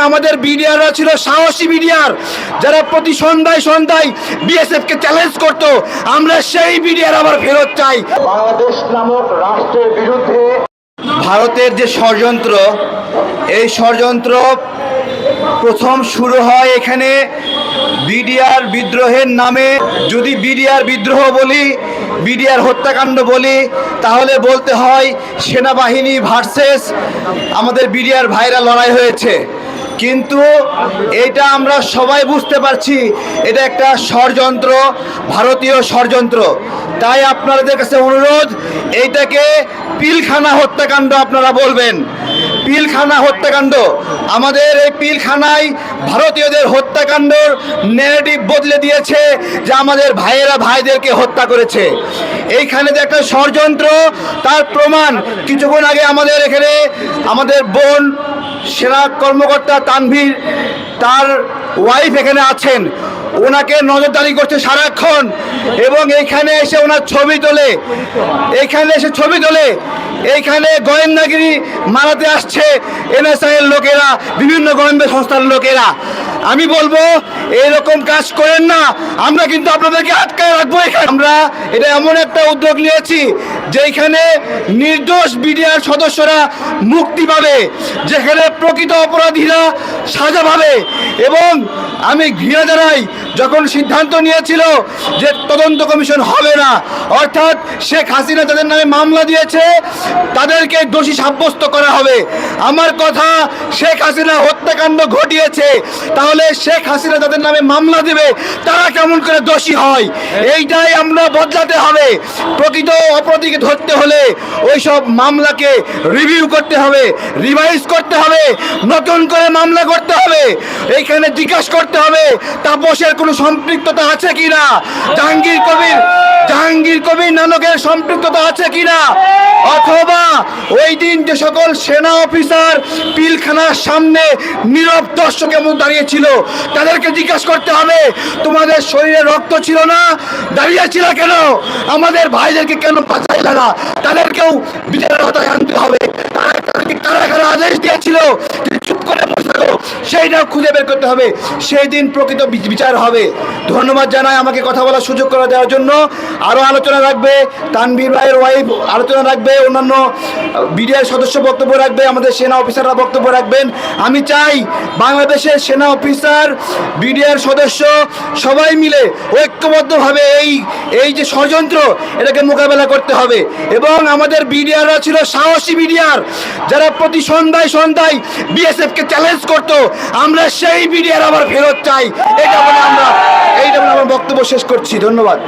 আমাদের বিডিআররা ছিল সাহসী বিডিআর, যারা প্রতি সন্ধ্যায় সন্ধ্যায় বিএসএফকে চ্যালেঞ্জ করত। আমরা সেই বিডিআর আবার ফেরত চাই। বাংলাদেশ নামক রাষ্ট্রের বিরুদ্ধে ভারতের যে ষড়যন্ত্র, এই ষড়যন্ত্র প্রথম শুরু হয় এখানে বিডিআর বিদ্রোহের নামে। যদি বিডিআর বিদ্রোহ বলি, বিডিআর হত্যাকাণ্ড বলি, তাহলে বলতে হয় সেনাবাহিনী ভার্সেস আমাদের বিডিআর ভাইরা লড়াই হয়েছে। কিন্তু এটা আমরা সবাই বুঝতে পারছি এটা একটা ষড়যন্ত্র, ভারতীয় ষড়যন্ত্র। তাই আপনাদের কাছে অনুরোধ, এইটাকে পিলখানা হত্যাকাণ্ড আপনারা বলবেন। পিলখানা হত্যাকাণ্ড, আমাদের এই পিলখানায় ভারতীয়দের হত্যাকাণ্ডর ন্যারেটিভ বদলে দিয়েছে যে আমাদের ভাইয়েরা ভাইদেরকে হত্যা করেছে। এইখানে যে একটা ষড়যন্ত্র, তার প্রমাণ কিছুক্ষণ আগে আমাদের এখানে আমাদের বোন সেনা কর্মকর্তা তানভীর, তার ওয়াইফ এখানে আছেন, ওনাকে নজরদারি করছে সারাক্ষণ, এবং এইখানে এসে ওনার ছবি তোলে, এইখানে গোয়েন্দাগিরি মারাতে আসছে এনএসআই এর লোকেরা, বিভিন্ন গোয়েন্দা সংস্থার লোকেরা। আমি বলবো এরকম কাজ করেন না, আমরা কিন্তু আপনাদেরকে আটকায় রাখবো। আমরা এটা এমন একটা উদ্যোগ নিয়েছি যেখানে নির্দোষ বিডিআর সদস্যরা মুক্তি পাবে, যেখানে প্রকৃত অপরাধীরা সাজা পাবে। এবং আমি ঘৃণা জানাই যখন সিদ্ধান্ত নিয়েছিল যে তদন্ত কমিশন হবে না, অর্থাৎ শেখ হাসিনা যাদের নামে মামলা দিয়েছে তাদেরকে দোষী সাব্যস্ত করা হবে। আমার কথা, শেখ হাসিনা হত্যাকাণ্ড ঘটিয়েছে, তাহলে শেখ হাসিনা যাদের নামে মামলা দেবে তারা কেমন করে দোষী হয়, এইটাই আমরা বদলাতে হবে। প্রকৃত অপরাধীকে ধরতে হলে ওইসব মামলাকে রিভিউ করতে হবে, রিভাইজ করতে হবে, নতুন করে মামলা করতে হবে। এইখানে জিজ্ঞাসা করতে হবে তাপসের কোনো সম্পৃক্ততা আছে কিনা, জাহাঙ্গীর কবির নানকের সম্পৃক্ততা আছে কিনা, অথবা ওই দিন যে সকল সেনা অফিসার পিলখানার সামনে নীরব দর্শকের মতো দাঁড়িয়েছিল তাদেরকে জিজ্ঞাসা করতে হবে তোমাদের শরীরে রক্ত ছিল না, দাঁড়িয়েছিল কেন, আমাদের ভাইদেরকে কেন বাঁচাইলে না, তাদেরকেও বিচারের আওতায় আনতে হবে। তাদেরকে কারা কারা আদেশ দিয়েছিল চুপ করে বসে থাকো, সেইটাও খুঁজে বের করতে হবে, সেই দিন প্রকৃত বিচার হবে। ধন্যবাদ জানাই আমাকে কথা বলার সুযোগ করে দেওয়ার জন্য। আরও আলোচনা রাখবে তানভীর ভাইয়ের ওয়াইফ, আলোচনা রাখবে অন্যান্য বিডিআর সদস্য বক্তব্য রাখবে, আমাদের সেনা অফিসাররা বক্তব্য রাখবেন। আমি চাই বাংলাদেশের সেনা অফিসার, বিডিআর সদস্য সবাই মিলে ঐক্যবদ্ধভাবে এই যে ষড়যন্ত্র, এটাকে মোকাবেলা করতে হবে। এবং আমাদের বিডিআররা ছিল সাহসী বিডিআর, যারা প্রতি সন্ধ্যায় সন্ধ্যায় বিএসএফকে চ্যালেঞ্জ করত। আমরা সেই বিডিআর আবার ফেরত চাই। এইটা বলে আমার বক্তব্য শেষ করছি। ধন্যবাদ।